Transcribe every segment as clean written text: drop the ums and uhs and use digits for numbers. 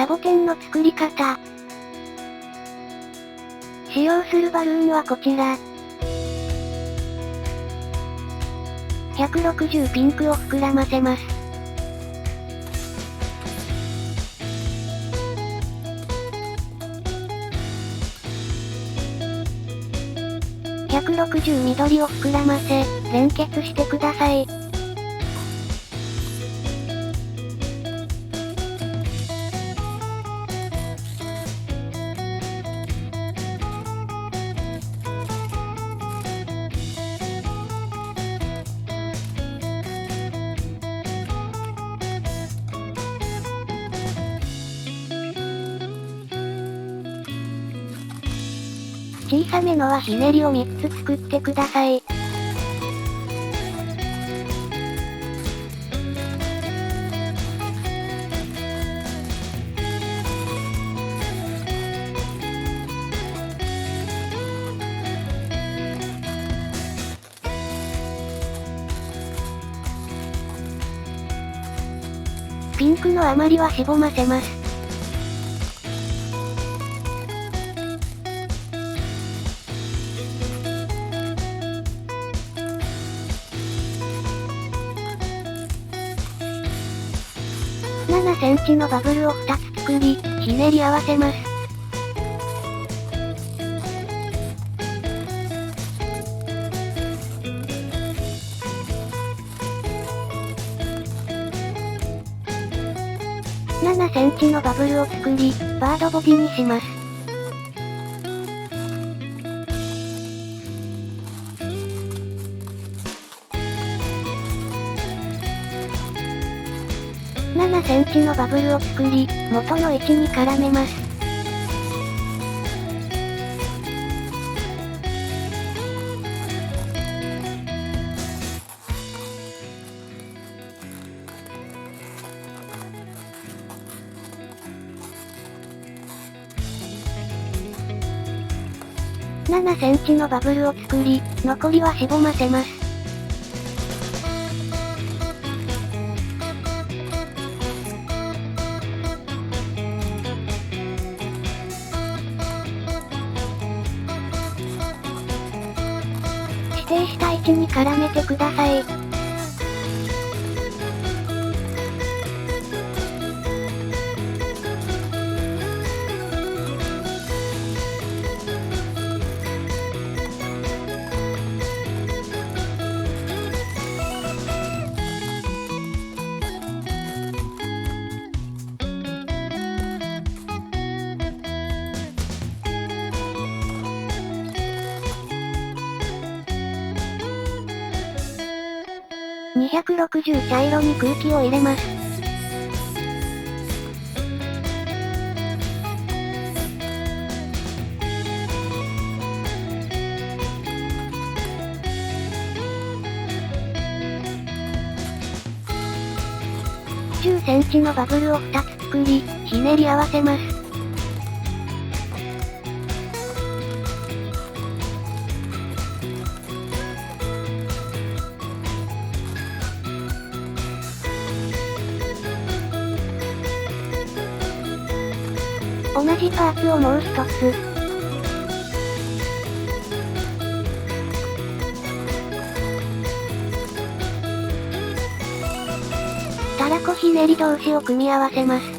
ボテンの作り方。使用するバルーンはこちら。160ピンクを膨らませます。160緑を膨らませ、連結してください。小さめのはひねりを3つ作ってください。ピンクの余りはしぼませます。7センチのバブルを2つ作り、ひねり合わせます。7センチのバブルを作り、バードボディにします。7センチのバブルを作り、元の位置に絡めます。7センチのバブルを作り、残りはしぼませます。指定した位置に絡めてください。260茶色に空気を入れます。10センチのバブルを2つ作り、ひねり合わせます。同じパーツをもう一つ。たらこひねり同士を組み合わせます。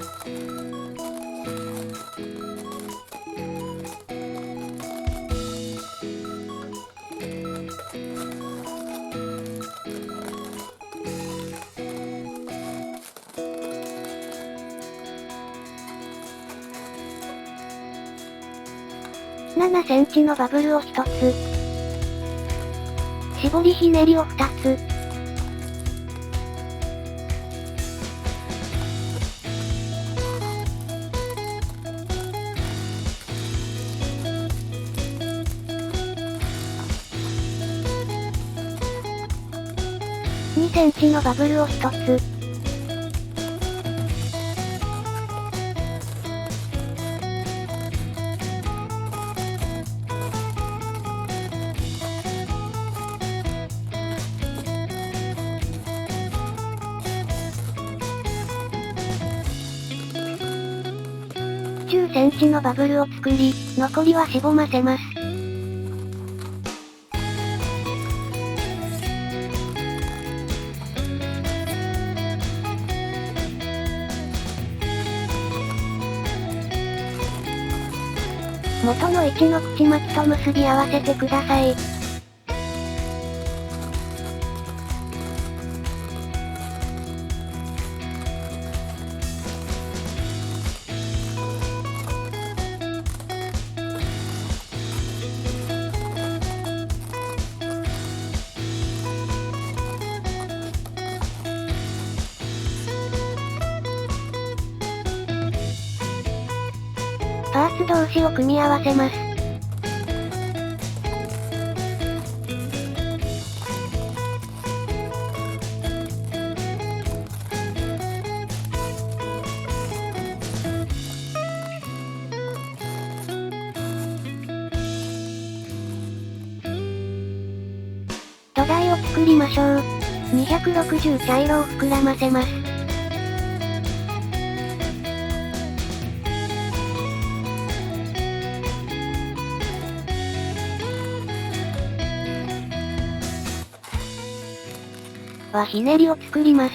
7センチのバブルを1つ。絞りひねりを2つ。2センチのバブルを1つ。60センチのバブルを作り、残りはしぼませます。元の位置の口巻きと結び合わせてください。パーツ同士を組み合わせます。土台を作りましょう。260茶色を膨らませます。ひねりを作ります。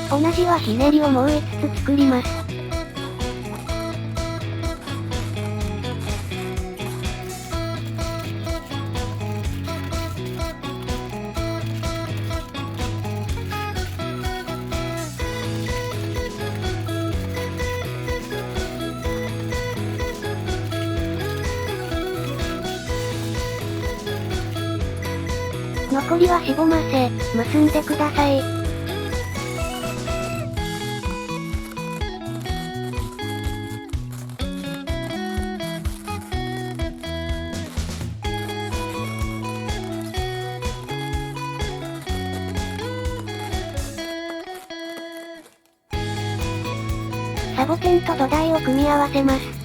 同じひねりをもう5つ作ります。残りはしぼませ、結んでください。サボテンと土台を組み合わせます。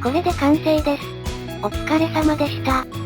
これで完成です。お疲れ様でした。